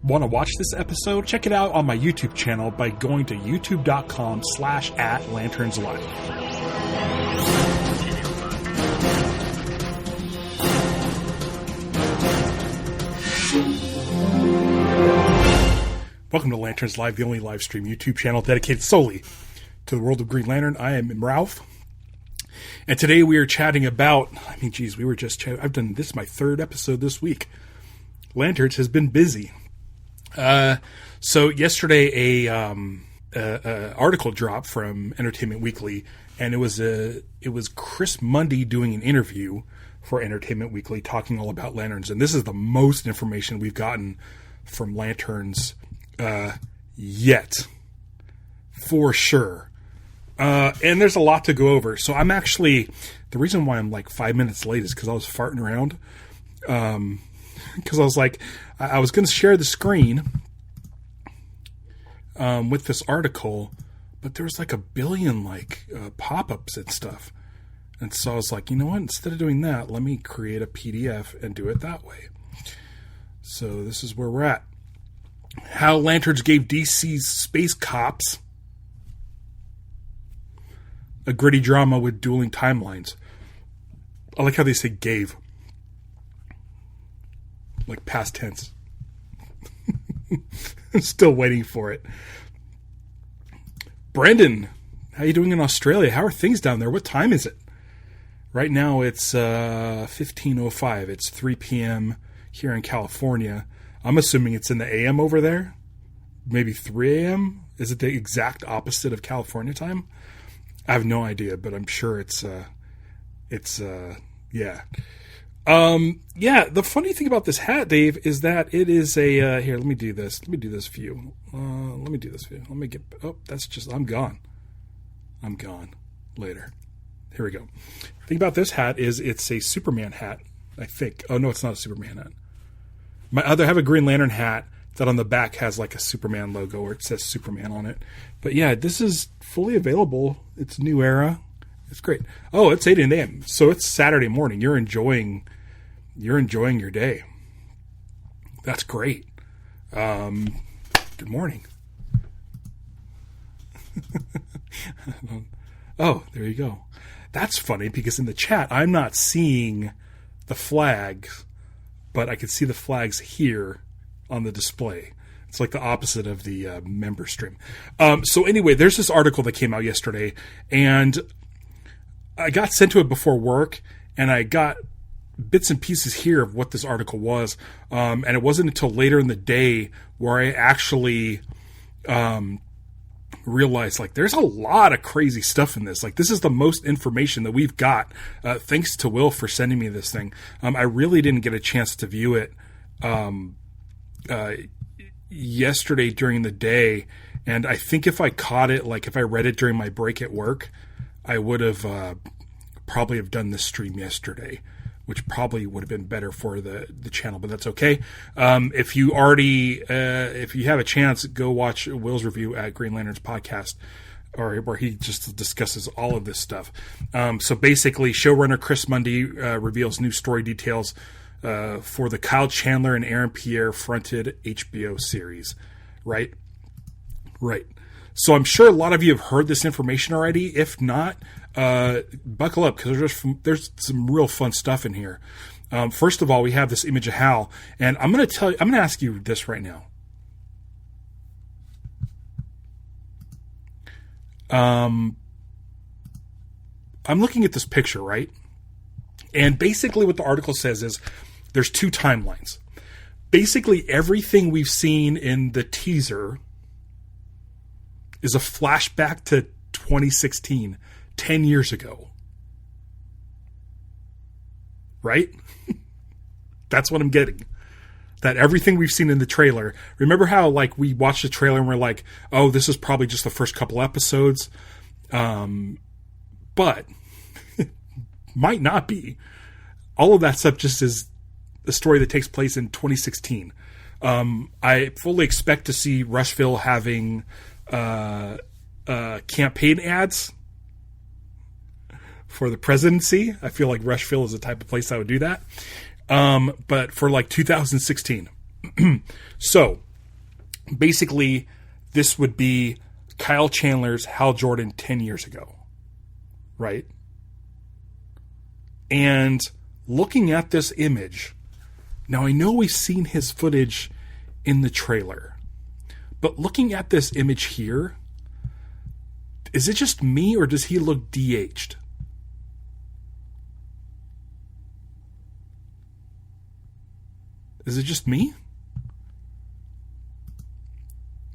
Want to watch this episode? Check it out on my YouTube channel by going to youtube.com/@lanternslive. Welcome to Lanterns Live, the only live stream YouTube channel dedicated solely to the world of Green Lantern. I am Ralph. And today we are chatting about, we were just chatting. I've done this, my third episode this week. Lanterns has been busy. So yesterday a article dropped from Entertainment Weekly, and it was Chris Mundy doing an interview for Entertainment Weekly talking all about Lanterns. And this is the most information we've gotten from Lanterns yet, for sure. And there's a lot to go over. So I'm actually, the reason why I'm like 5 minutes late is because I was farting around. Because I was like, I was going to share the screen with this article, but there was like a billion pop-ups and stuff. And so I was like, you know what? Instead of doing that, let me create a PDF and do it that way. So this is where we're at. How Lanterns gave DC's Space Cops a gritty drama with dueling timelines. I like how they say gave. Like past tense. I'm still waiting for it. Brendan, how you doing in Australia? How are things down there? What time is it? Right now it's 15:05. It's 3 p.m. here in California. I'm assuming it's in the AM over there. Maybe 3 a.m. Is it the exact opposite of California time? I have no idea, but I'm sure it's yeah. The funny thing about this hat, Dave, is that it is a, here, let me do this for you. I'm gone later. Here we go. The thing about this hat is it's a Superman hat, I think. Oh, no, it's not a Superman hat. I have a Green Lantern hat that on the back has like a Superman logo or it says Superman on it. But yeah, this is fully available. It's New Era. It's great. Oh, it's 8 a.m. So it's Saturday morning. You're enjoying your day. That's great. Good morning. Oh, there you go. That's funny because in the chat, I'm not seeing the flags, but I can see the flags here on the display. It's like the opposite of the member stream. So anyway, there's this article that came out yesterday, and I got sent to it before work, and I got bits and pieces here of what this article was. And it wasn't until later in the day where I actually realized, there's a lot of crazy stuff in this. This is the most information that we've got. Thanks to Will for sending me this thing. I really didn't get a chance to view it yesterday during the day. And I think if I caught it, if I read it during my break at work, I would have probably have done this stream yesterday, which probably would have been better for the channel, but that's okay. If you have a chance, go watch Will's review at Green Lantern's podcast, or where he just discusses all of this stuff. So basically, showrunner Chris Mundy reveals new story details for the Kyle Chandler and Aaron Pierre fronted HBO series. Right. So I'm sure a lot of you have heard this information already. If not, buckle up, because there's some real fun stuff in here. First of all, we have this image of Hal, and I'm going to ask you this right now. I'm looking at this picture, right? And basically what the article says is there's two timelines. Basically everything we've seen in the teaser is a flashback to 2016, 10 years ago. Right? That's what I'm getting. That everything we've seen in the trailer. Remember how we watched the trailer and we're like, oh, this is probably just the first couple episodes. But might not be. All of that stuff just is the story that takes place in 2016. I fully expect to see Rushville having campaign ads for the presidency. I feel like Rushville is the type of place that would do that. But for 2016. So basically, this would be Kyle Chandler's Hal Jordan 10 years ago, right? And looking at this image, now I know we've seen his footage in the trailer, but looking at this image here, is it just me or does he look de-aged? Is it just me?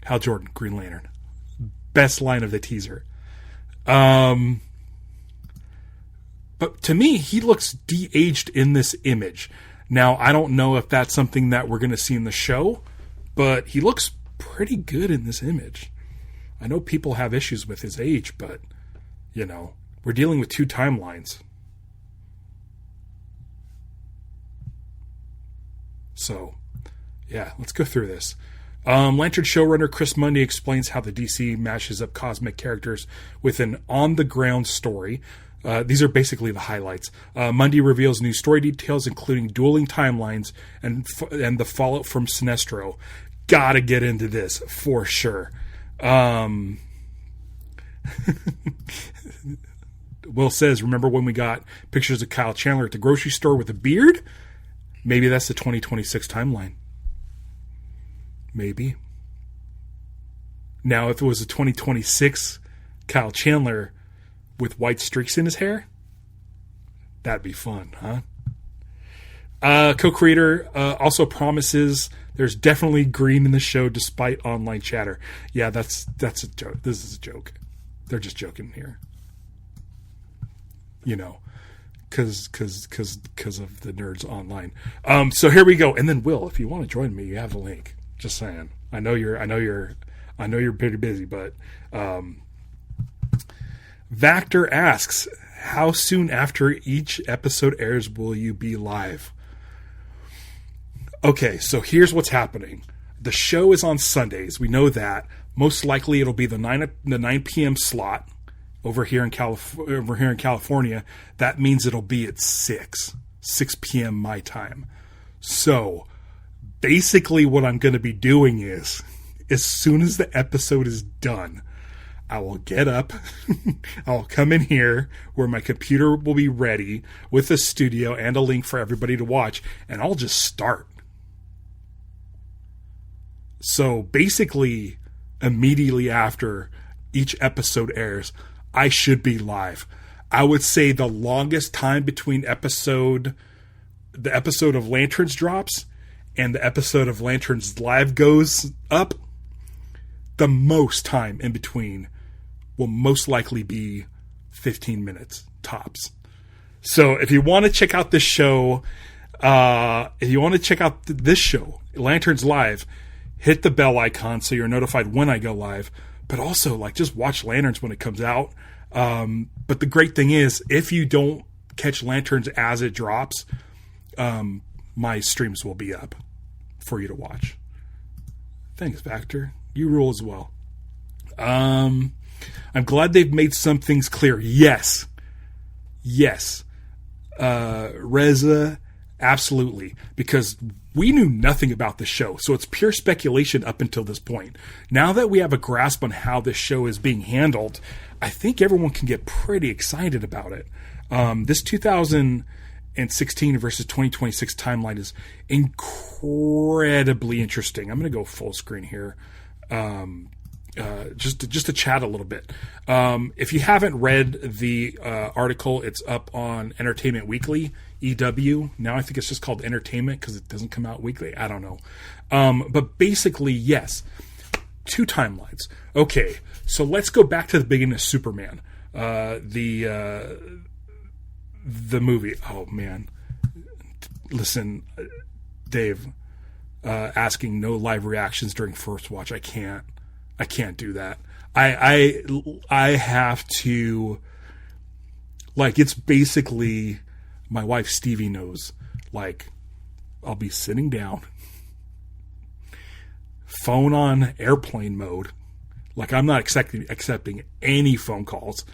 Hal Jordan, Green Lantern. Best line of the teaser. But to me, he looks de-aged in this image. Now, I don't know if that's something that we're going to see in the show, but he looks pretty good in this image. I know people have issues with his age, but, you know, we're dealing with two timelines. So, yeah, let's go through this. Lantern showrunner Chris Mundy explains how the DC mashes up cosmic characters with an on-the-ground story. These are basically the highlights. Mundy reveals new story details, including dueling timelines and the fallout from Sinestro. Gotta get into this, for sure. Will says, remember when we got pictures of Kyle Chandler at the grocery store with a beard? Maybe that's the 2026 timeline. Maybe. Now, if it was a 2026 Kyle Chandler with white streaks in his hair, that'd be fun, huh? Co-creator also promises there's definitely green in the show despite online chatter. Yeah, that's a joke. This is a joke. They're just joking here. You know, because of the nerds online. So here we go. And then Will, if you want to join me, you have the link. Just saying. I know you're pretty busy, but Vactor asks, how soon after each episode airs will you be live? Okay, so here's what's happening. The show is on Sundays. We know that. Most likely it'll be the 9 p.m. slot over here in California. That means it'll be at 6 p.m. my time. So basically what I'm going to be doing is, as soon as the episode is done, I will get up, I'll come in here where my computer will be ready with a studio and a link for everybody to watch, and I'll just start. So basically, immediately after each episode airs, I should be live. I would say the longest time between the episode of Lanterns drops and the episode of Lanterns Live goes up, the most time in between will most likely be 15 minutes tops. So if you want to check out this show, Lanterns Live, hit the bell icon so you're notified when I go live. But also, like, just watch Lanterns when it comes out. But the great thing is, if you don't catch Lanterns as it drops, my streams will be up for you to watch. Thanks, Vactor. You rule as well. I'm glad they've made some things clear. Yes. Reza, absolutely. Because we knew nothing about the show, so it's pure speculation up until this point. Now that we have a grasp on how this show is being handled, I think everyone can get pretty excited about it. This 2016 versus 2026 timeline is incredibly interesting. I'm going to go full screen here. Just to chat a little bit. If you haven't read the article, it's up on Entertainment Weekly, EW. Now I think it's just called Entertainment because it doesn't come out weekly. I don't know. But basically, yes, two timelines. Okay, so let's go back to the beginning of Superman. The movie. Oh, man. Listen, Dave, asking no live reactions during first watch. I can't do that. I have to, like, it's basically, my wife Stevie knows, like, I'll be sitting down, phone on airplane mode, like I'm not accepting any phone calls,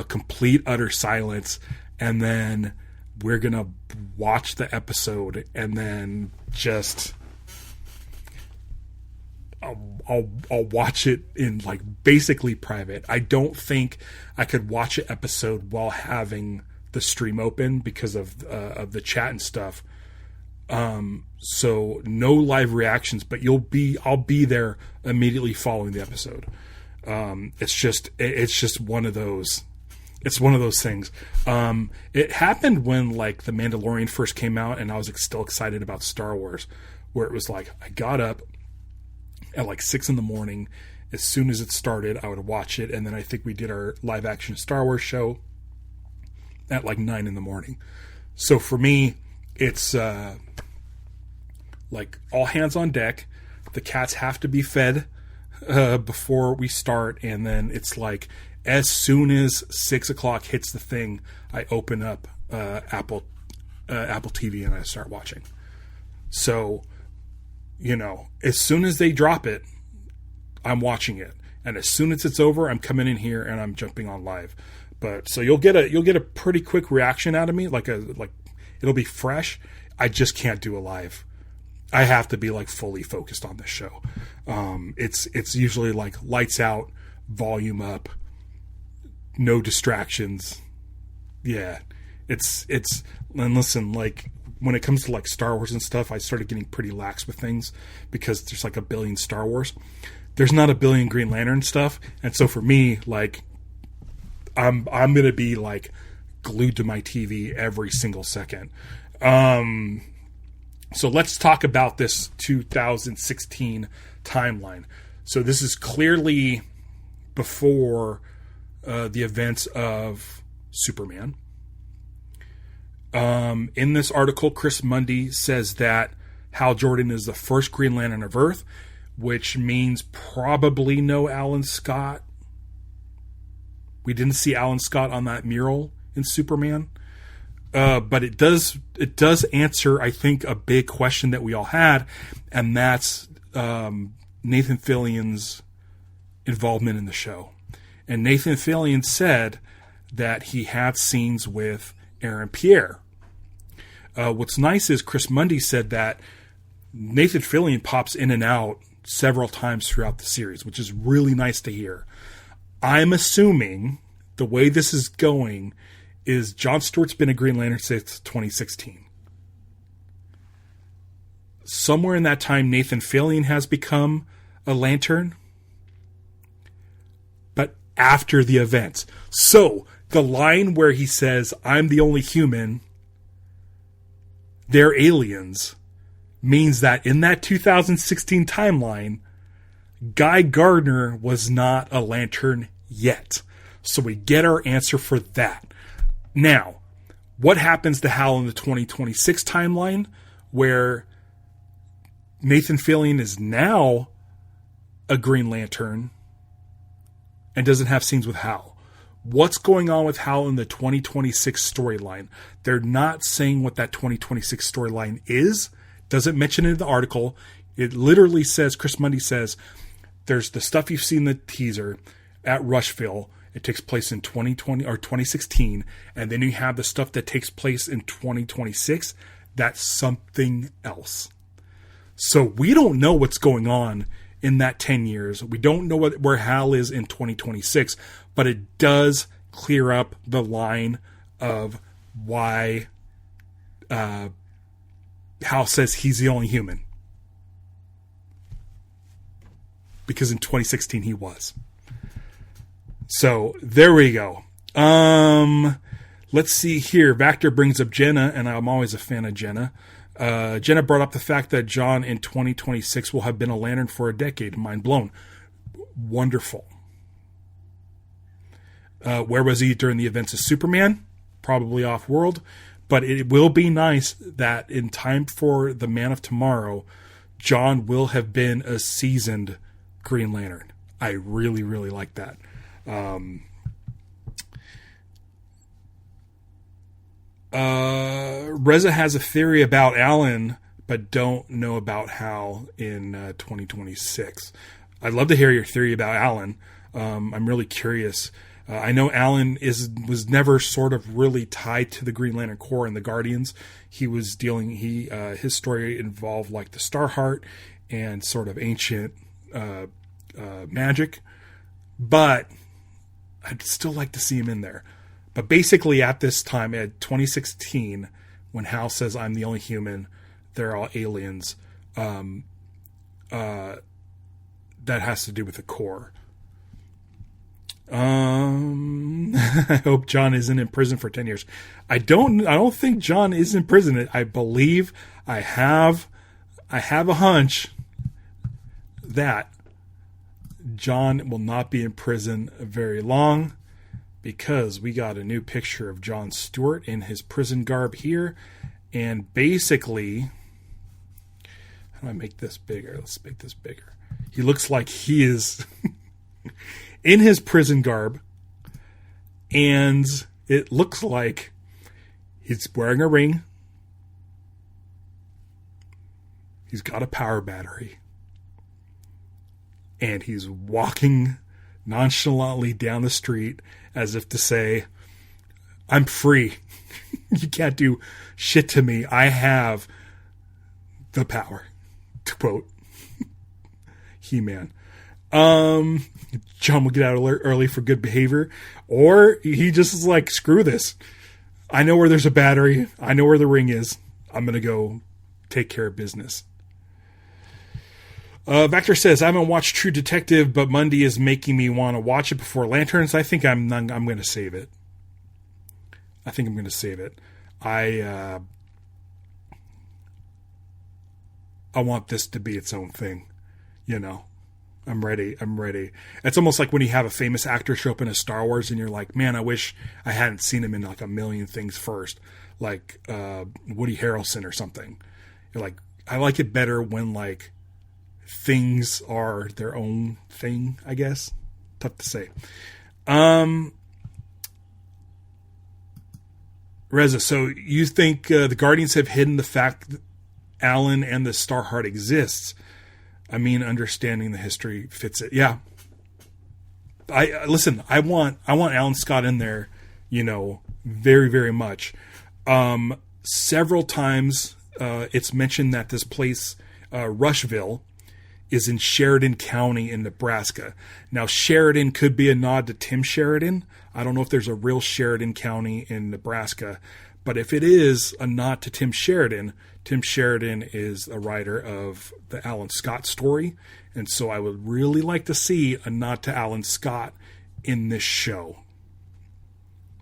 complete utter silence, and then we're gonna watch the episode and then just I'll watch it in like basically private. I don't think I could watch an episode while having the stream open because of the chat and stuff. So no live reactions, but I'll be there immediately following the episode. It's just one of those. It's one of those things. It happened when like The Mandalorian first came out, and I was still excited about Star Wars, where it was like I got up at like 6 a.m. As soon as it started, I would watch it, and then I think we did our live action Star Wars show at like 9 a.m. So for me, it's like all hands on deck. The cats have to be fed before we start, and then it's like as soon as 6 o'clock hits the thing, I open up Apple TV and I start watching. So, you know, as soon as they drop it, I'm watching it, and as soon as it's over, I'm coming in here and I'm jumping on live. But so you'll get a pretty quick reaction out of me, like it'll be fresh. I just can't do a live. I have to be like fully focused on this show. It's usually like lights out, volume up, no distractions. Yeah, it's and listen, like when it comes to like Star Wars and stuff, I started getting pretty lax with things because there's like a billion Star Wars. There's not a billion Green Lantern stuff, and so for me, like I'm gonna be like glued to my TV every single second. So let's talk about this 2016 timeline. So this is clearly before the events of Superman. In this article, Chris Mundy says that Hal Jordan is the first Green Lantern of Earth, which means probably no Alan Scott. We didn't see Alan Scott on that mural in Superman. But it does answer, I think, a big question that we all had, and that's Nathan Fillion's involvement in the show. And Nathan Fillion said that he had scenes with Aaron Pierre. What's nice is Chris Mundy said that Nathan Fillion pops in and out several times throughout the series, which is really nice to hear. I'm assuming the way this is going is John Stewart's been a Green Lantern since 2016. Somewhere in that time, Nathan Fillion has become a Lantern, but after the events. So, the line where he says, "I'm the only human, they're aliens," means that in that 2016 timeline, Guy Gardner was not a Lantern yet. So we get our answer for that. Now, what happens to Hal in the 2026 timeline, where Nathan Fillion is now a Green Lantern and doesn't have scenes with Hal? What's going on with Hal in the 2026 storyline? They're not saying what that 2026 storyline is. Doesn't mention it in the article. It literally says, Chris Mundy says, there's the stuff you've seen in the teaser at Rushville. It takes place in 2020 or 2016, and then you have the stuff that takes place in 2026. That's something else. So we don't know what's going on in that 10 years. We don't know where Hal is in 2026, but it does clear up the line of why Hal says he's the only human. Because in 2016 he was. So, there we go. Let's see here. Vactor brings up Jenna, and I'm always a fan of Jenna. Jenna brought up the fact that John in 2026 will have been a Lantern for a decade. Mind blown. Wonderful. Where was he during the events of Superman? Probably off-world. But it will be nice that in time for the Man of Tomorrow, John will have been a seasoned Green Lantern. I really, really like that. Reza has a theory about Alan, but don't know about Hal in 2026. I'd love to hear your theory about Alan. I'm really curious. I know Alan was never sort of really tied to the Green Lantern Corps and the Guardians. He was his story involved like the Starheart and sort of ancient magic, but I'd still like to see him in there. But basically at this time, at 2016, when Hal says, I'm the only human, they're all aliens, that has to do with the core. I hope John isn't in prison for 10 years. I don't think John is in prison. I believe I have a hunch that John will not be in prison very long, because we got a new picture of Jon Stewart in his prison garb here. And basically, how do I make this bigger? Let's make this bigger. He looks like he is in his prison garb, and it looks like he's wearing a ring. He's got a power battery, and he's walking nonchalantly down the street as if to say, I'm free. You can't do shit to me. I have the power, to quote He-Man. John will get out early for good behavior, or he just is like, screw this. I know where there's a battery. I know where the ring is. I'm going to go take care of business. Vector says, I haven't watched True Detective, but Mundy is making me want to watch it before Lanterns. I think I'm going to save it. I want this to be its own thing. You know, I'm ready. It's almost like when you have a famous actor show up in a Star Wars and you're like, man, I wish I hadn't seen him in like a million things first. Like Woody Harrelson or something. You're like, I like it better when like things are their own thing, I guess. Tough to say. Reza, so you think the Guardians have hidden the fact that Alan and the Starheart exists? I mean, understanding the history fits it. Yeah. I want Alan Scott in there, you know, very, very much. Several times it's mentioned that this place, Rushville, is in Sheridan County in Nebraska. Now, Sheridan could be a nod to Tim Sheridan. I don't know if there's a real Sheridan County in Nebraska, but if it is a nod to Tim Sheridan is a writer of the Alan Scott story. And so I would really like to see a nod to Alan Scott in this show.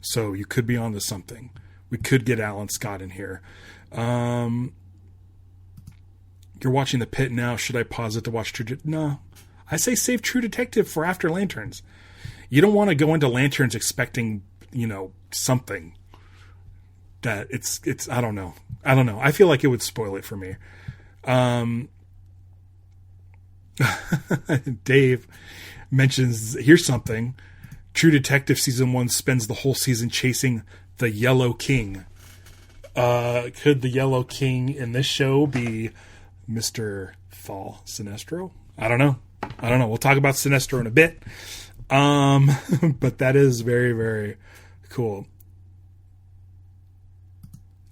So you could be onto something. We could get Alan Scott in here. You're watching The Pit now. Should I pause it to watch True Detective? No. I say save True Detective for after Lanterns. You don't want to go into Lanterns expecting, you know, something that it's I don't know. I feel like it would spoil it for me. Dave mentions, here's something. True Detective Season 1 spends the whole season chasing the Yellow King. Could the Yellow King in this show be Mr. Fall Sinestro? I don't know. We'll talk about Sinestro in a bit. But that is very, very cool.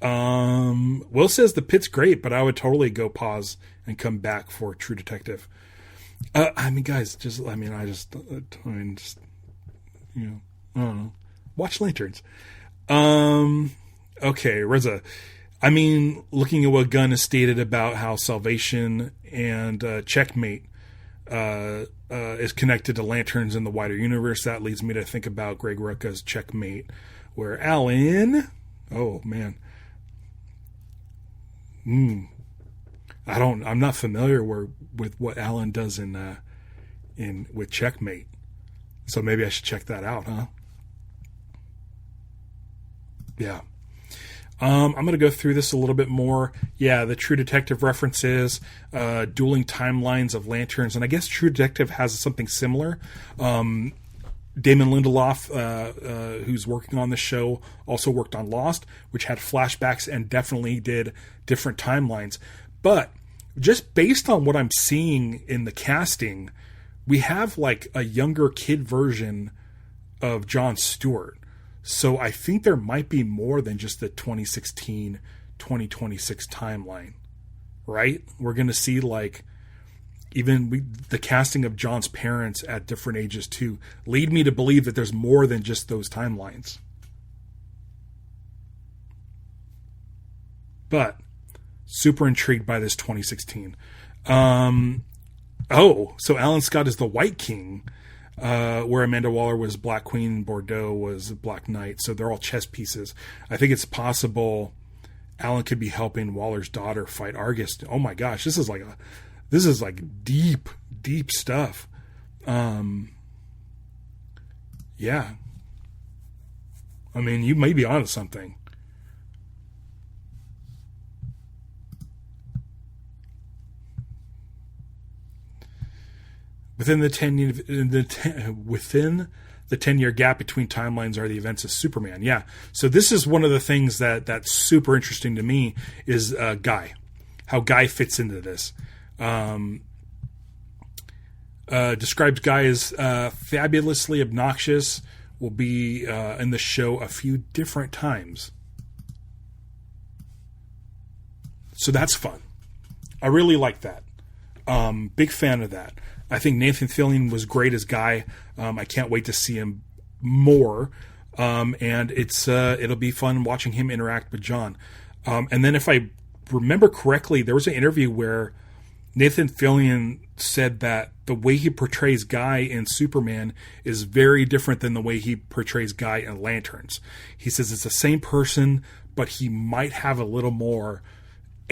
Will says The Pit's great, but I would totally go pause and come back for True Detective. I mean, guys, you know, I don't know. Watch Lanterns. Okay, Reza. I mean, looking at what Gunn has stated about how Salvation and Checkmate is connected to Lanterns in the wider universe, that leads me to think about Greg Rucka's Checkmate, where Alan... Oh, man. I'm not familiar with what Alan does with Checkmate. So maybe I should check that out, huh? Yeah. I'm going to go through this a little bit more. Yeah, the True Detective references, dueling timelines of Lanterns, and I guess True Detective has something similar. Damon Lindelof, who's working on the show, also worked on Lost, which had flashbacks and definitely did different timelines. But just based on what I'm seeing in the casting, we have like a younger kid version of Jon Stewart. So I think there might be more than just the 2016-2026 timeline, right? We're going to see like the casting of John's parents at different ages too lead me to believe that there's more than just those timelines. But super intrigued by this 2016. So Alan Scott is the White King, where Amanda Waller was Black Queen and Bordeaux was Black Knight. So they're all chess pieces. I think it's possible Alan could be helping Waller's daughter fight Argus. Oh my gosh, this is like deep, deep stuff. Yeah. I mean, you may be onto something. Within the 10-year gap between timelines are the events of Superman. Yeah. So this is one of the things that's super interesting to me is Guy, how Guy fits into this. Describes Guy as fabulously obnoxious, will be in the show a few different times. So that's fun. I really like that. Big fan of that. I think Nathan Fillion was great as Guy. I can't wait to see him more. And it'll be fun watching him interact with John. And then if I remember correctly, there was an interview where Nathan Fillion said that the way he portrays Guy in Superman is very different than the way he portrays Guy in Lanterns. He says it's the same person, but he might have a little more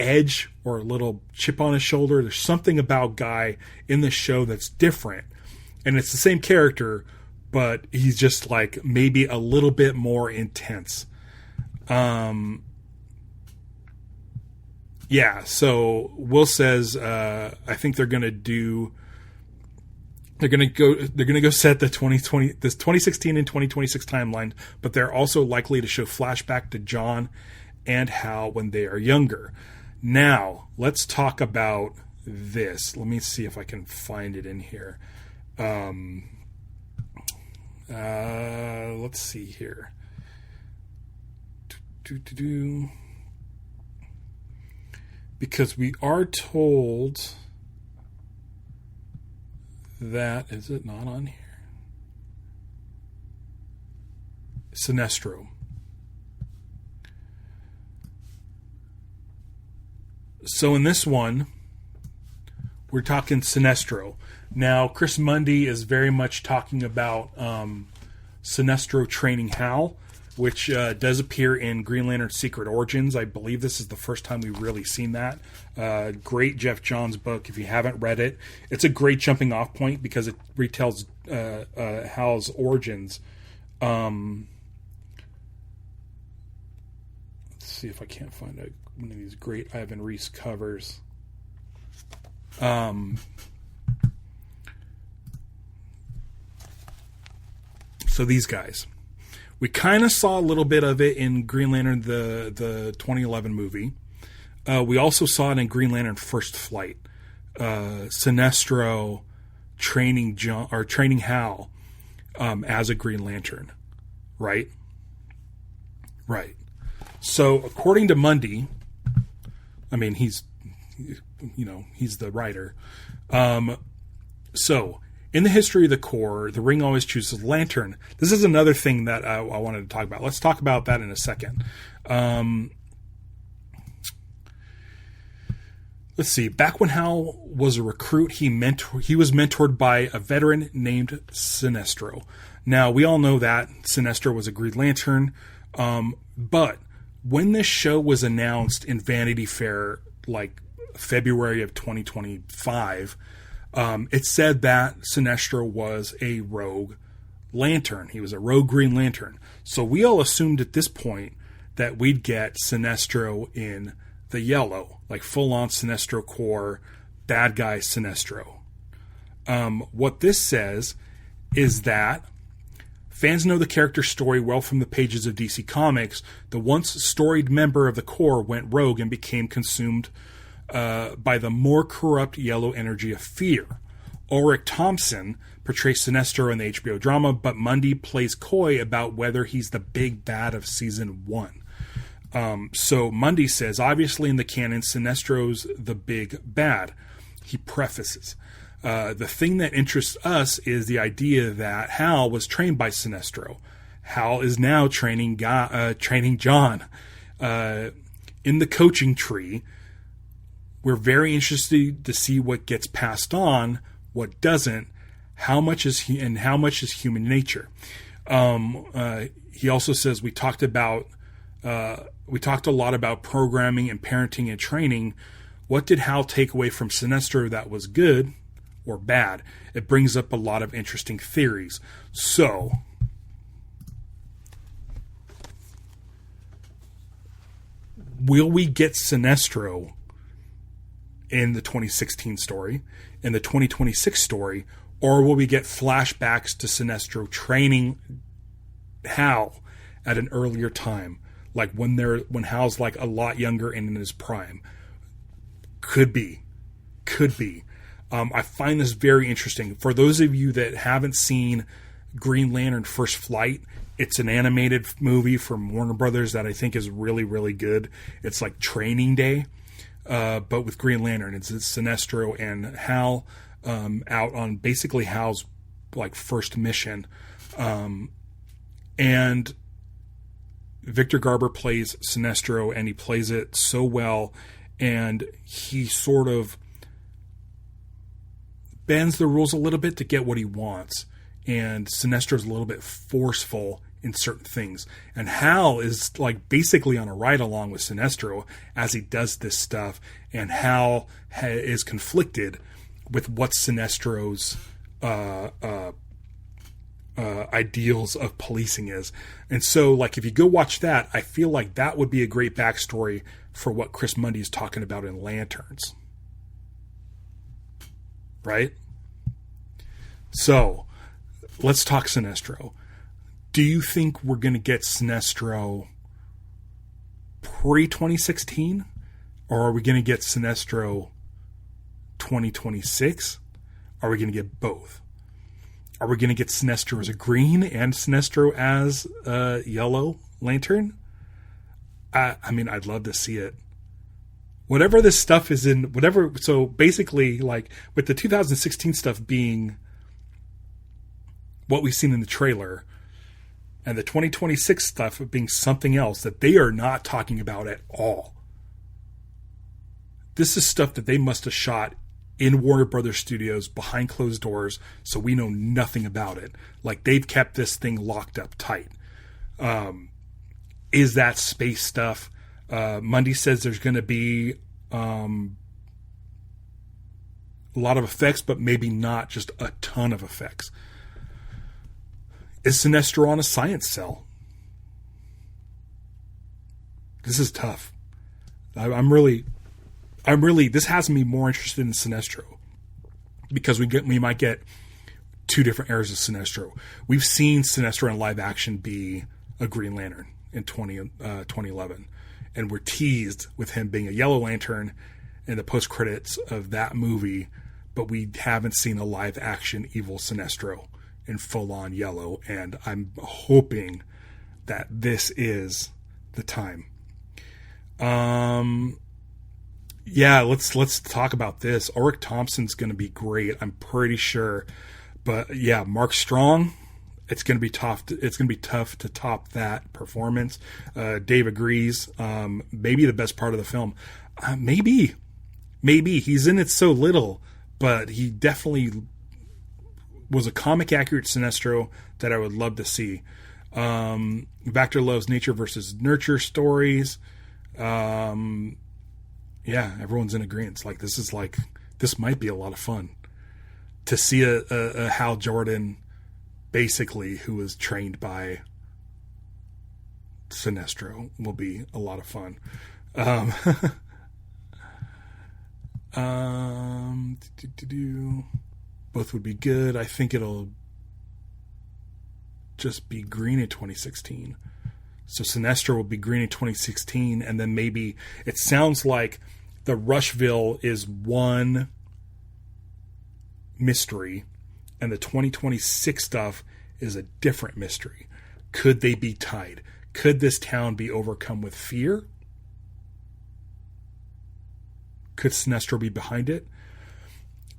edge or a little chip on his shoulder. There's something about Guy in the show that's different, and it's the same character, but he's just like maybe a little bit more intense. Yeah, so Will says I think they're gonna go set the 2016 and 2026 timeline, but they're also likely to show flashback to John and Hal when they are younger. Now, let's talk about this. Let me see if I can find it in here. Let's see here. Because we are told that... Is it not on here? Sinestro. So in this one, we're talking Sinestro. Now, Chris Mundy is very much talking about Sinestro training Hal, which does appear in Green Lantern Secret Origins. I believe this is the first time we've really seen that. Great Jeff Johns book. If you haven't read it, it's a great jumping off point because it retells Hal's origins. Let's see if I can't find one of these great Ivan Reis covers. So these guys. We kind of saw a little bit of it in Green Lantern, the 2011 movie. We also saw it in Green Lantern First Flight. Sinestro training Hal as a Green Lantern, right? Right. So according to Mundy, I mean he's the writer. So. In the history of the Corps, the Ring always chooses Lantern. This is another thing that I wanted to talk about. Let's talk about that in a second. Let's see. Back when Hal was a recruit, he was mentored by a veteran named Sinestro. Now, we all know that Sinestro was a Green Lantern, but when this show was announced in Vanity Fair, like February of 2025, it said that Sinestro was a rogue Lantern. He was a rogue Green Lantern. So we all assumed at this point that we'd get Sinestro in the yellow, like full-on Sinestro Corps, bad guy Sinestro. What this says is that fans know the character's story well from the pages of DC Comics. The once storied member of the Corps went rogue and became consumed by the more corrupt yellow energy of fear. Ulrich Thompson portrays Sinestro in the HBO drama, but Mundy plays coy about whether he's the big bad of season 1. So Mundy says, obviously in the canon, Sinestro's the big bad. he prefaces. The thing that interests us is the idea that Hal was trained by Sinestro. Hal is now training John. In the coaching tree, we're very interested to see what gets passed on, what doesn't, how much is human nature. He also says we talked a lot about programming and parenting and training. What did Hal take away from Sinestro that was good or bad? It brings up a lot of interesting theories. So, will we get Sinestro in the 2016 story, in the 2026 story, or will we get flashbacks to Sinestro training Hal at an earlier time, like when Hal's like a lot younger and in his prime? Could be. I find this very interesting. For those of you that haven't seen Green Lantern First Flight, it's an animated movie from Warner Brothers that I think is really, really good. It's like Training Day, but with Green Lantern. It's Sinestro and Hal out on basically Hal's like first mission. And Victor Garber plays Sinestro, and he plays it so well, and he sort of bends the rules a little bit to get what he wants. And Sinestro's a little bit forceful in certain things. And Hal is like basically on a ride along with Sinestro as he does this stuff. And Hal is conflicted with what Sinestro's ideals of policing is. And so, like, if you go watch that, I feel like that would be a great backstory for what Chris Mundy is talking about in Lanterns. Right? So, let's talk Sinestro. Do you think we're going to get Sinestro pre-2016? Or are we going to get Sinestro 2026? Are we going to get both? Are we going to get Sinestro as a green and Sinestro as a yellow Lantern? I mean, I'd love to see it. Whatever this stuff is in, whatever. So basically, like with the 2016 stuff being what we've seen in the trailer, and the 2026 stuff being something else that they are not talking about at all. This is stuff that they must have shot in Warner Brothers Studios behind closed doors, so we know nothing about it. Like, they've kept this thing locked up tight. Is that space stuff? Mundy says there's going to be a lot of effects, but maybe not just a ton of effects. Is Sinestro on a science cell? This is tough. I'm really, this has me more interested in Sinestro because we might get two different eras of Sinestro. We've seen Sinestro in live action be a Green Lantern in 2011, and we're teased with him being a Yellow Lantern in the post credits of that movie, but we haven't seen a live action evil Sinestro in full on yellow, and I'm hoping that this is the time. Yeah, let's talk about this. Ulrich Thompson's going to be great, I'm pretty sure. But yeah, Mark Strong, it's going to be tough. It's going to be tough to top that performance. Dave agrees. Maybe the best part of the film. Maybe he's in it so little, but he definitely was a comic accurate Sinestro that I would love to see. Vactor loves nature versus nurture stories. Yeah, everyone's in agreement. Like, this might be a lot of fun to see a Hal Jordan, basically, who was trained by Sinestro. Will be a lot of fun. Both would be good. I think it'll just be green in 2016. So Sinestro will be green in 2016, and then maybe it sounds like the Rushville is one mystery, and the 2026 stuff is a different mystery. Could they be tied? Could this town be overcome with fear? Could Sinestro be behind it?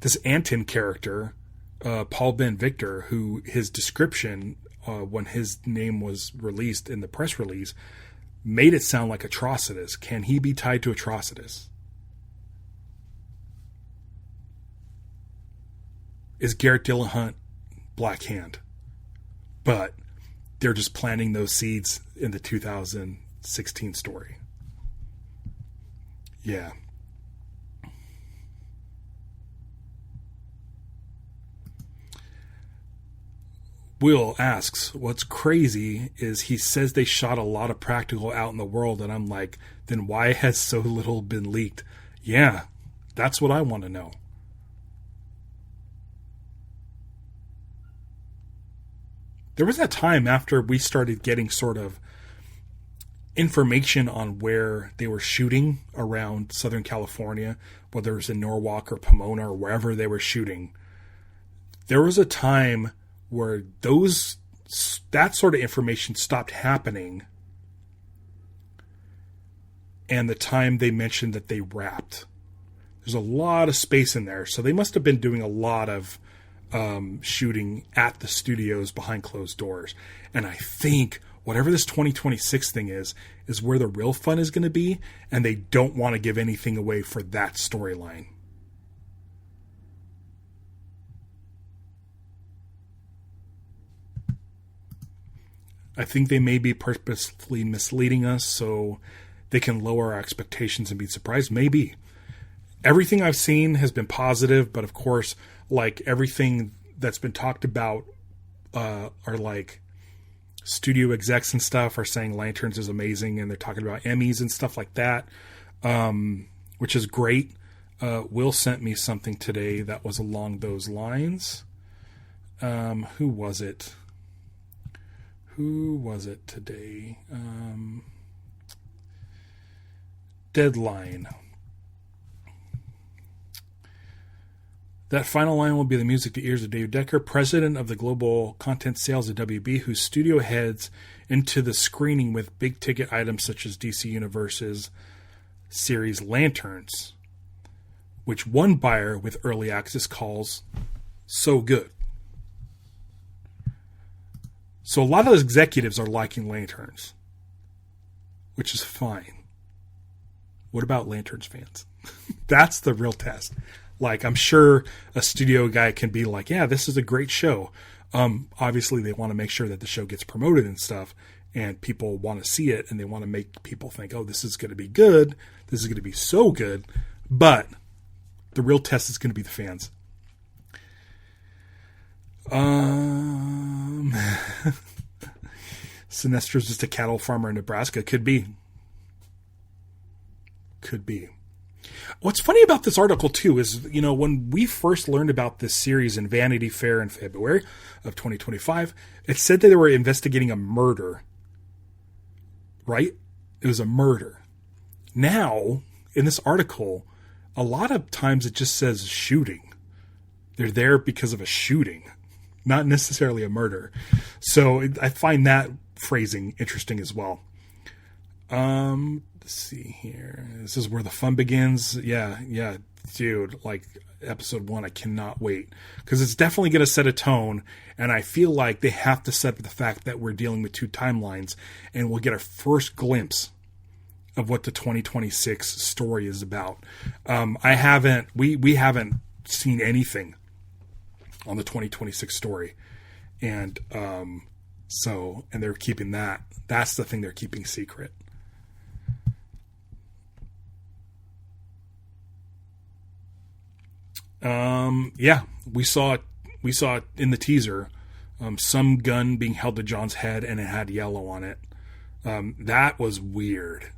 this Anton character, Paul Ben Victor, who his description when his name was released in the press release made it sound like Atrocitus. Can he be tied to Atrocitus? Is Garrett Dillahunt Black Hand? But they're just planting those seeds in the 2016 story. Yeah. Will asks, what's crazy is he says they shot a lot of practical out in the world, and I'm like, then why has so little been leaked? Yeah, that's what I want to know. There was that time after we started getting sort of information on where they were shooting around Southern California, whether it was in Norwalk or Pomona or wherever they were shooting. There was a time where that sort of information stopped happening, and the time they mentioned that they wrapped. There's a lot of space in there, so they must have been doing a lot of shooting at the studios behind closed doors. And I think whatever this 2026 thing is where the real fun is going to be, and they don't want to give anything away for that storyline. I think they may be purposefully misleading us so they can lower our expectations and be surprised. Maybe. Everything I've seen has been positive, but of course, like everything that's been talked about are like studio execs and stuff are saying Lanterns is amazing, and they're talking about Emmys and stuff like that, which is great. Will sent me something today that was along those lines. Who was it? Who was it today? Deadline. That final line will be the music to ears of Dave Decker, president of the global content sales at WB, whose studio heads into the screening with big-ticket items such as DC Universe's series Lanterns, which one buyer with early access calls so good. So a lot of those executives are liking Lanterns, which is fine. What about Lanterns fans? That's the real test. Like, I'm sure a studio guy can be like, yeah, this is a great show. Obviously, they want to make sure that the show gets promoted and stuff, and people want to see it, and they want to make people think, oh, this is going to be good. This is going to be so good. But the real test is going to be the fans. Sinestro's just a cattle farmer in Nebraska. Could be. Could be. What's funny about this article, too, is, you know, when we first learned about this series in Vanity Fair in February of 2025, it said that they were investigating a murder. Right? It was a murder. Now, in this article, a lot of times it just says shooting. They're there because of a shooting, not necessarily a murder. So I find that phrasing interesting as well. Let's see here. This is where the fun begins. Yeah, dude, like episode 1, I cannot wait, because it's definitely going to set a tone, and I feel like they have to set up the fact that we're dealing with 2 timelines, and we'll get our first glimpse of what the 2026 story is about. We haven't seen anything on the 2026 story, and they're keeping that. That's the thing they're keeping secret. We saw it in the teaser. Some gun being held to John's head, and it had yellow on it. That was weird.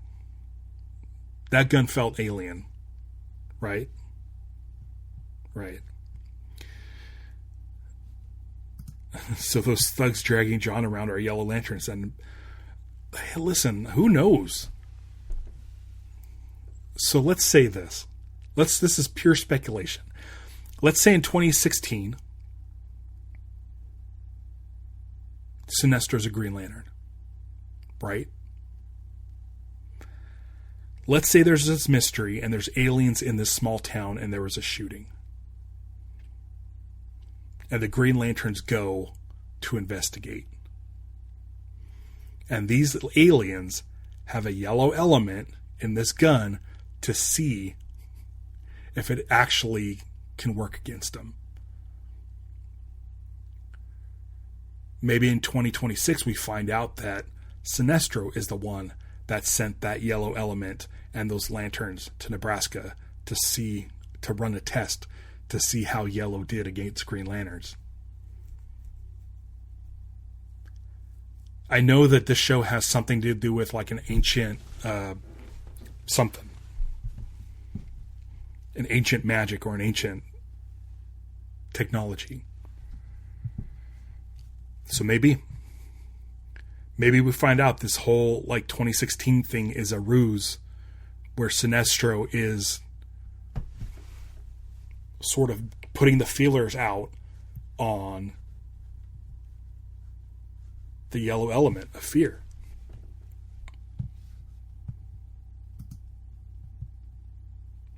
That gun felt alien. Right? Right. So those thugs dragging John around are yellow lanterns, and hey, listen, who knows? So let's say this. This is pure speculation. Let's say in 2016, Sinestro's a Green Lantern, right? Let's say there's this mystery and there's aliens in this small town and there was a shooting. and the Green Lanterns go to investigate. And these aliens have a yellow element in this gun to see if it actually can work against them. Maybe in 2026 we find out that Sinestro is the one that sent that yellow element and those lanterns to Nebraska to run a test to see how yellow did against Green Lanterns. I know that this show has something to do with like an ancient something. An ancient magic or an ancient technology. So maybe we find out this whole like 2016 thing is a ruse where Sinestro is sort of putting the feelers out on the yellow element of fear.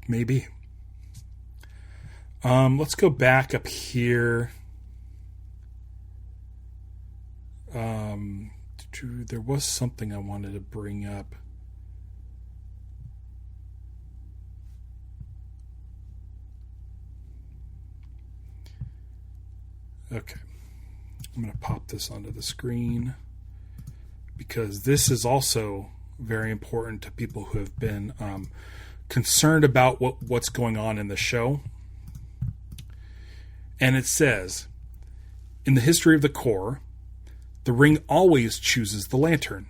Maybe. Let's go back up here. There was something I wanted to bring up. Okay. I'm going to pop this onto the screen because this is also very important to people who have been concerned about what's going on in the show. And it says, in the history of the Corps, the Ring always chooses the Lantern.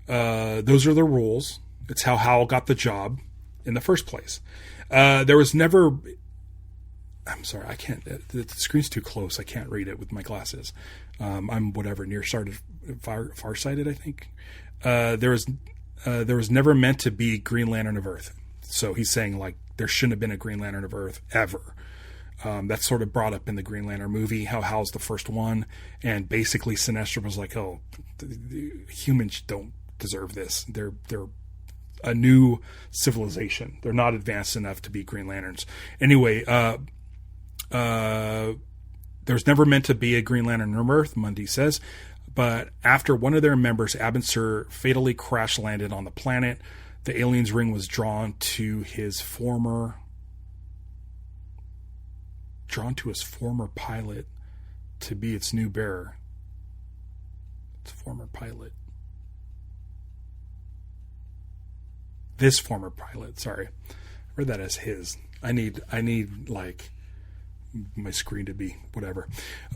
Those are the rules. It's how Hal got the job in the first place. There was never... I'm sorry, I can't... The screen's too close. I can't read it with my glasses. I'm whatever, nearsighted, farsighted, I think. There was never meant to be Green Lantern of Earth. So he's saying, like, there shouldn't have been a Green Lantern of Earth ever. That's sort of brought up in the Green Lantern movie, how Hal's the first one. And basically Sinestro was like, oh, the humans don't deserve this. They're a new civilization. They're not advanced enough to be Green Lanterns. Anyway, there's never meant to be a Green Lantern on Earth, Mundy says. But after one of their members, Abensur, fatally crash landed on the planet, the alien's ring was drawn to his former pilot to be its new bearer. Its former pilot. This former pilot, sorry. I read that as his. I need like my screen to be whatever.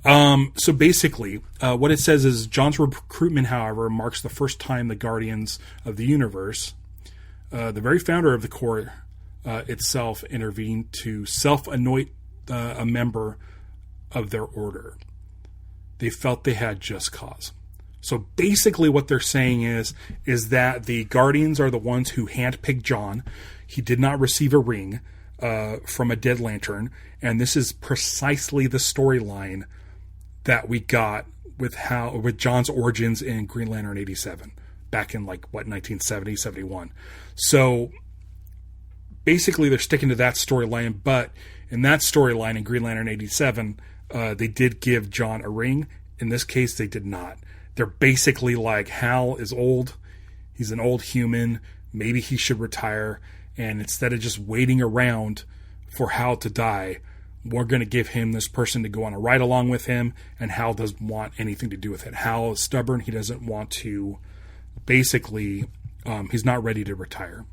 So basically, what it says is John's recruitment, however, marks the first time the Guardians of the Universe, the very founder of the Corps itself, intervened to self-anoint a member of their order. They felt they had just cause. So basically what they're saying is that the Guardians are the ones who handpicked John. He did not receive a ring from a dead Lantern, and this is precisely the storyline that we got with John's origins in Green Lantern 87, back in 1970, 71. So basically they're sticking to that storyline, but in that storyline in Green Lantern 87, they did give John a ring. In this case, they did not. They're basically like, Hal is old. He's an old human. Maybe he should retire. And instead of just waiting around for Hal to die, we're going to give him this person to go on a ride along with him. And Hal doesn't want anything to do with it. Hal is stubborn. He doesn't want to, basically, he's not ready to retire.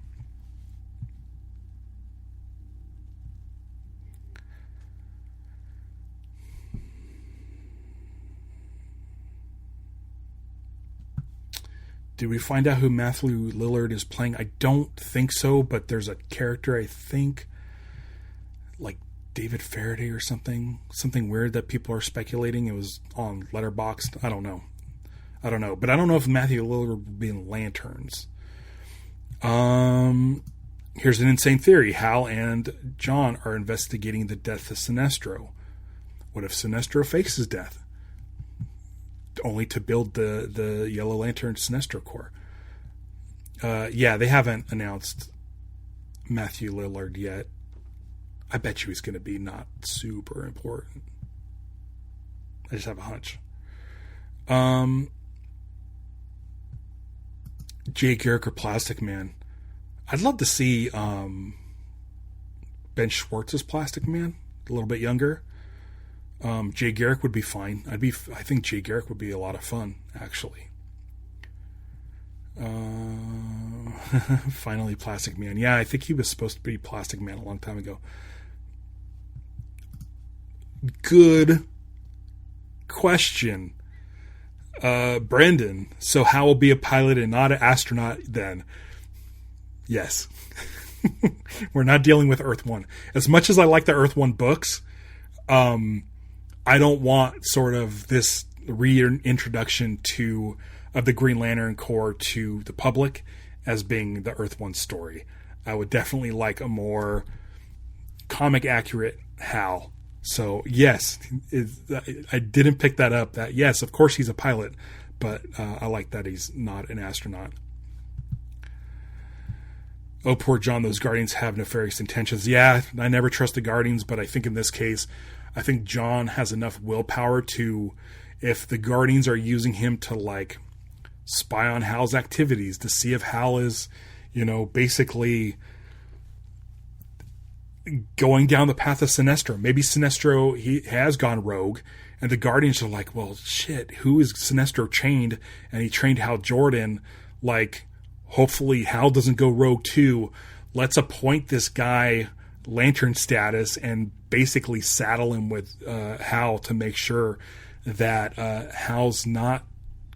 Did we find out who Matthew Lillard is playing? I don't think so, but there's a character, I think, like David Faraday or something weird that people are speculating. It was on Letterboxd. I don't know. But I don't know if Matthew Lillard will be in Lanterns. Here's an insane theory. Hal and John are investigating the death of Sinestro. What if Sinestro fakes his death? Only to build the Yellow Lantern Sinestro Corps. Yeah, they haven't announced Matthew Lillard yet. I bet you he's going to be not super important. I just have a hunch. Jay Garrick or Plastic Man. I'd love to see Ben Schwartz as Plastic Man, a little bit younger. Jay Garrick would be fine. I think Jay Garrick would be a lot of fun, actually. Finally, Plastic Man. Yeah, I think he was supposed to be Plastic Man a long time ago. Good question. Brendan, so Hal will be a pilot and not an astronaut then? Yes. We're not dealing with Earth 1. As much as I like the Earth 1 books, I don't want sort of this reintroduction of the Green Lantern Corps to the public as being the Earth 1 story. I would definitely like a more comic accurate Hal. So yes, I didn't pick that up. That yes, of course he's a pilot, but I like that he's not an astronaut. Oh, poor John, those Guardians have nefarious intentions. Yeah, I never trust the Guardians, but I think in this case, I think John has enough willpower to, if the Guardians are using him to like spy on Hal's activities, to see if Hal is, basically going down the path of Sinestro. Maybe Sinestro, he has gone rogue, and the Guardians are like, well, shit, who is Sinestro trained? And he trained Hal Jordan. Like, hopefully Hal doesn't go rogue too. Let's appoint this guy Lantern status and basically saddle him with Hal to make sure that Hal's not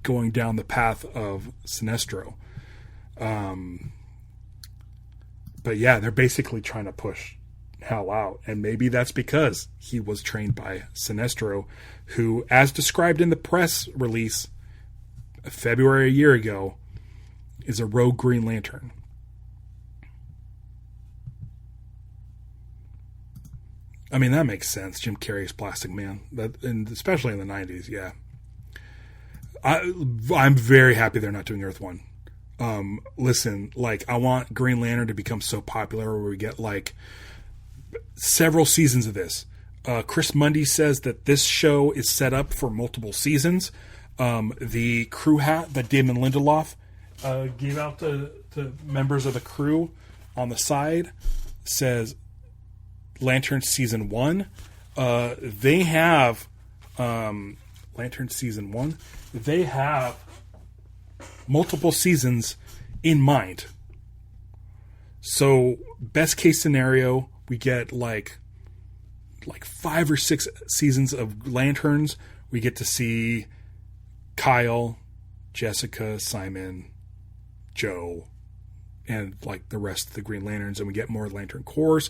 going down the path of Sinestro. But yeah, they're basically trying to push Hal out. And maybe that's because he was trained by Sinestro, who, as described in the press release February a year ago, is a rogue Green Lantern. I mean, that makes sense. Jim Carrey's Plastic Man, and especially in the 90s, yeah. I'm very happy they're not doing Earth 1. Listen, like, I want Green Lantern to become so popular where we get, like, several seasons of this. Chris Mundy says that this show is set up for multiple seasons. The crew hat that Damon Lindelof gave out to members of the crew on the side says Lantern Season 1. They have Lantern Season 1. They have multiple seasons in mind. So, best case scenario, we get like 5 or 6 seasons of Lanterns. We get to see Kyle, Jessica, Simon, Joe, and like the rest of the Green Lanterns, and we get more Lantern Corps,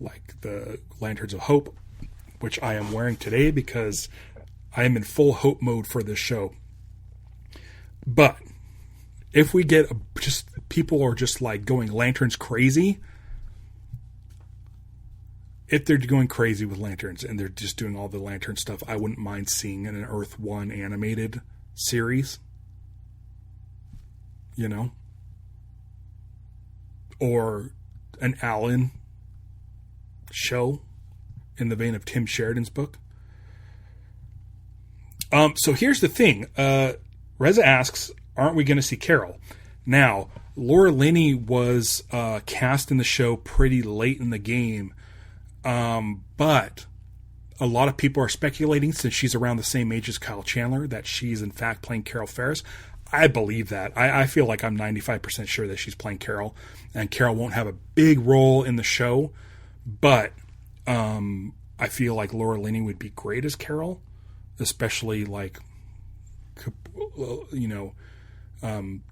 like the Lanterns of Hope, which I am wearing today because I am in full hope mode for this show. But if we get just people are just like going Lanterns crazy, if they're going crazy with Lanterns and they're just doing all the Lantern stuff, I wouldn't mind seeing an Earth 1 animated series, or an Alan show in the vein of Tim Sheridan's book. So here's the thing. Reza asks, aren't we going to see Carol? Now, Laura Linney was cast in the show pretty late in the game, but a lot of people are speculating, since she's around the same age as Kyle Chandler, that she's in fact playing Carol Ferris. I believe that. I feel like I'm 95% sure that she's playing Carol, and Carol won't have a big role in the show, but I feel like Laura Linney would be great as Carol, especially like,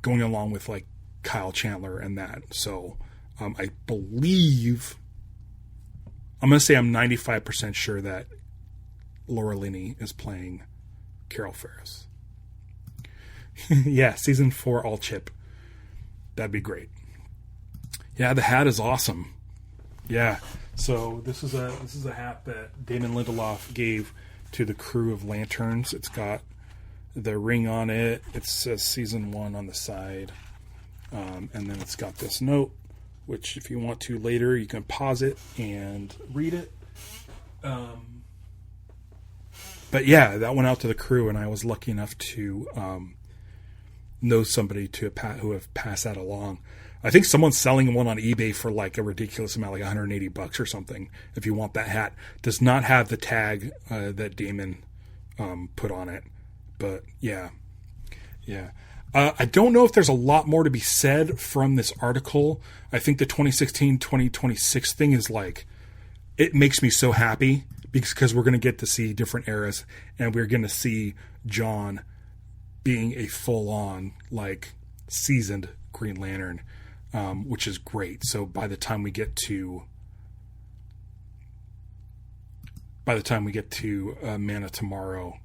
going along with like Kyle Chandler and that. So I believe, I'm going to say I'm 95% sure that Laura Linney is playing Carol Ferris. Yeah, season 4 all chip. That'd be great. Yeah, the hat is awesome. Yeah. So this is a hat that Damon Lindelof gave to the crew of Lanterns. It's got the ring on it. It says season 1 on the side. And then it's got this note, which if you want to later, you can pause it and read it. But yeah, that went out to the crew, and I was lucky enough to know somebody who have passed that along. I think someone's selling one on eBay for like a ridiculous amount, like $180 or something. If you want that hat, does not have the tag that Damon put on it, but yeah. I don't know if there's a lot more to be said from this article. I think the 2016-2026 thing is like, it makes me so happy because we're going to get to see different eras, and we're going to see John being a full-on, like, seasoned Green Lantern, which is great. So by the time we get to Man of Tomorrow,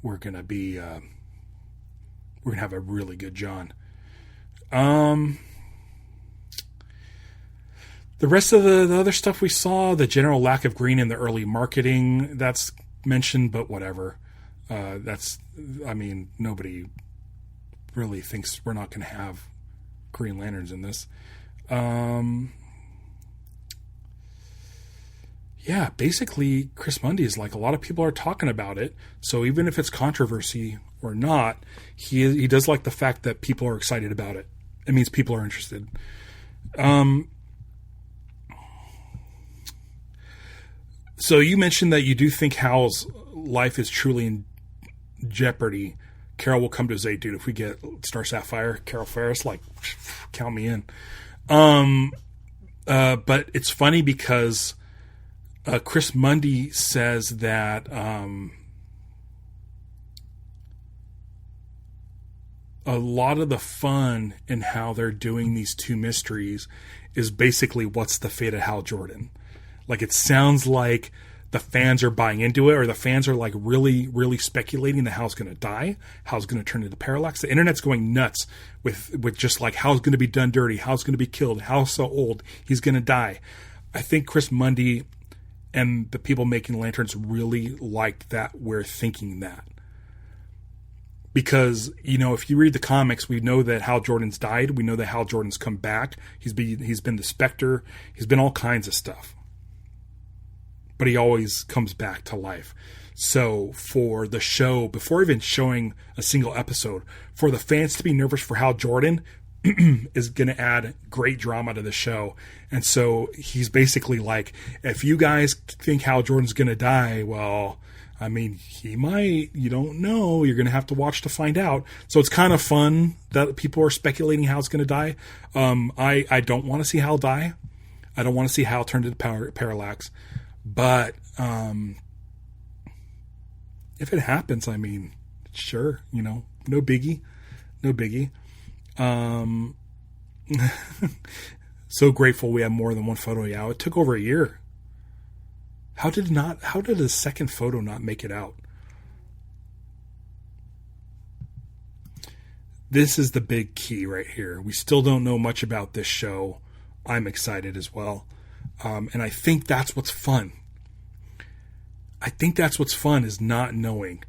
we're going to be we're going to have a really good John. The rest of the other stuff we saw, the general lack of green in the early marketing, that's mentioned, but whatever. Nobody really thinks we're not going to have Green Lanterns in this. Yeah, basically, Chris Mundy is like, a lot of people are talking about it. So even if it's controversy or not, he does like the fact that people are excited about it. It means people are interested. So you mentioned that you do think Hal's life is truly in jeopardy. Carol will come to his aid, dude. If we get Star Sapphire, Carol Ferris, like, count me in. But it's funny because Chris Mundy says that a lot of the fun in how they're doing these two mysteries is basically what's the fate of Hal Jordan. Like, it sounds like the fans are buying into it, or the fans are like really, really speculating that Hal's going to die, Hal's going to turn into Parallax. The internet's going nuts with just like, Hal's going to be done dirty, Hal's going to be killed, Hal's so old, he's going to die. I think Chris Mundy and the people making lanterns really like that we're thinking that. Because, you know, if you read the comics, we know that Hal Jordan's died. We know that Hal Jordan's come back. He's been the Spectre. He's been all kinds of stuff. But he always comes back to life. So for the show, before even showing a single episode, for the fans to be nervous for Hal Jordan is going to add great drama to the show. And so he's basically like, if you guys think Hal Jordan's going to die, well, I mean, he might. You don't know. You're going to have to watch to find out. So it's kind of fun that people are speculating Hal's going to die. I don't want to see Hal die. I don't want to see Hal turn into Parallax. But if it happens, I mean, sure, you know, no biggie. So grateful we have more than one photo. Yeah, it took over a year. How did a second photo not make it out? This is the big key right here. We still don't know much about this show. I'm excited as well. And I think that's what's fun. Is not knowing.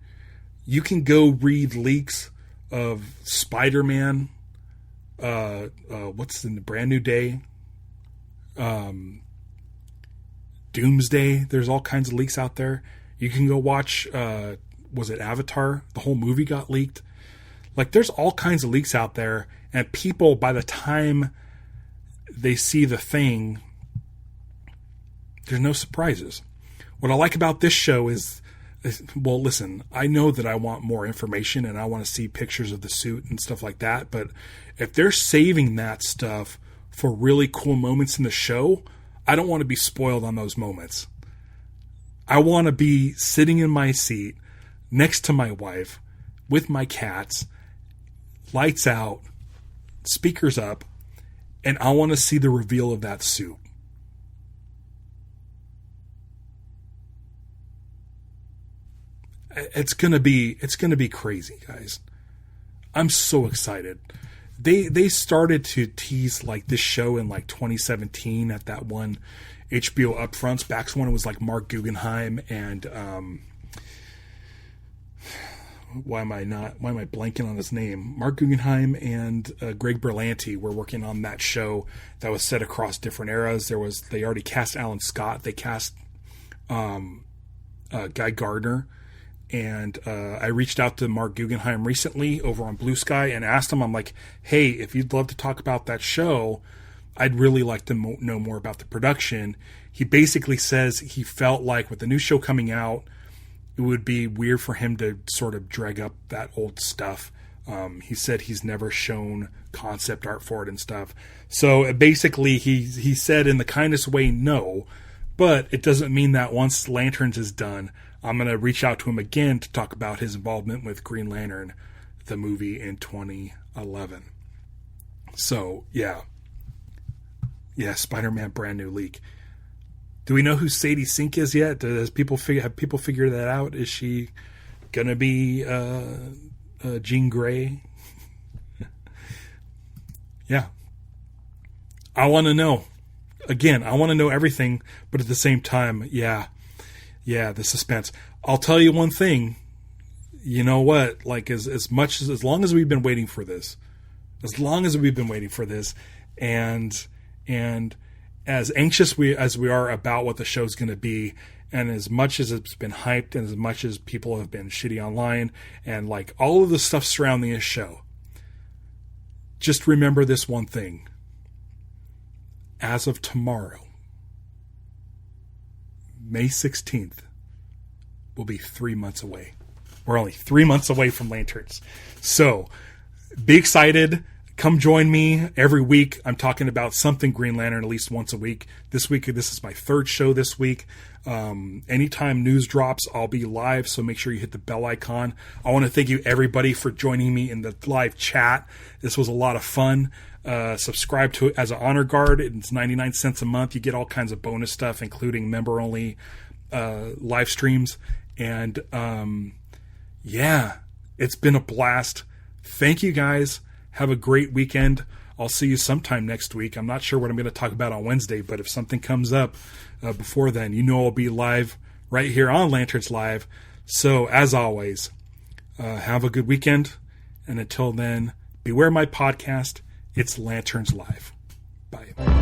You can go read leaks of Spider-Man, what's in the Brand New Day, Doomsday. There's all kinds of leaks out there. You can go watch, was it Avatar? The whole movie got leaked. Like, there's all kinds of leaks out there, and people, by the time they see the thing, there's no surprises. What I like about this show is, well, listen, I know that I want more information and I want to see pictures of the suit and stuff like that, but if they're saving that stuff for really cool moments in the show, I don't want to be spoiled on those moments. I want to be sitting in my seat next to my wife with my cats, lights out, speakers up, and I want to see the reveal of that suit. It's gonna be crazy, guys. I'm so excited. They started to tease like this show in like 2017 at that one HBO upfronts. Back when it was like Mark Guggenheim and why am I blanking on his name? Mark Guggenheim and Greg Berlanti were working on that show that was set across different eras. They already cast Alan Scott. They cast Guy Gardner. And I reached out to Mark Guggenheim recently over on Blue Sky and asked him, I'm like, hey, if you'd love to talk about that show, I'd really like to know more about the production. He basically says he felt like with the new show coming out, it would be weird for him to sort of drag up that old stuff. He said he's never shown concept art for it and stuff. So basically he said in the kindest way, no, but it doesn't mean that once Lanterns is done, I'm going to reach out to him again to talk about his involvement with Green Lantern, the movie in 2011. So, yeah. Yeah, Spider-Man brand new leak. Do we know who Sadie Sink is yet? Have people figured that out? Is she going to be Jean Grey? Yeah. I want to know. Again, I want to know everything, but at the same time, yeah, the suspense. I'll tell you one thing. You know what? Like as long as we've been waiting for this, and as anxious as we are about what the show's going to be, and as much as it's been hyped, and as much as people have been shitty online, and like all of the stuff surrounding this show, just remember this one thing. As of tomorrow, May 16th, will be 3 months away. We're only 3 months away from Lanterns. So, be excited. Come join me every week. I'm talking about something Green Lantern at least once a week. This is my third show this week. Anytime news drops, I'll be live, so make sure you hit the bell icon. I want to thank you, everybody, for joining me in the live chat. This was a lot of fun. Subscribe to it as an honor guard. It's 99 cents a month. You get all kinds of bonus stuff, including member-only live streams. And, yeah, it's been a blast. Thank you, guys. Have a great weekend. I'll see you sometime next week. I'm not sure what I'm going to talk about on Wednesday, but if something comes up before then, I'll be live right here on Lanterns Live. So, as always, have a good weekend. And until then, beware my podcast. It's Lanterns Live. Bye.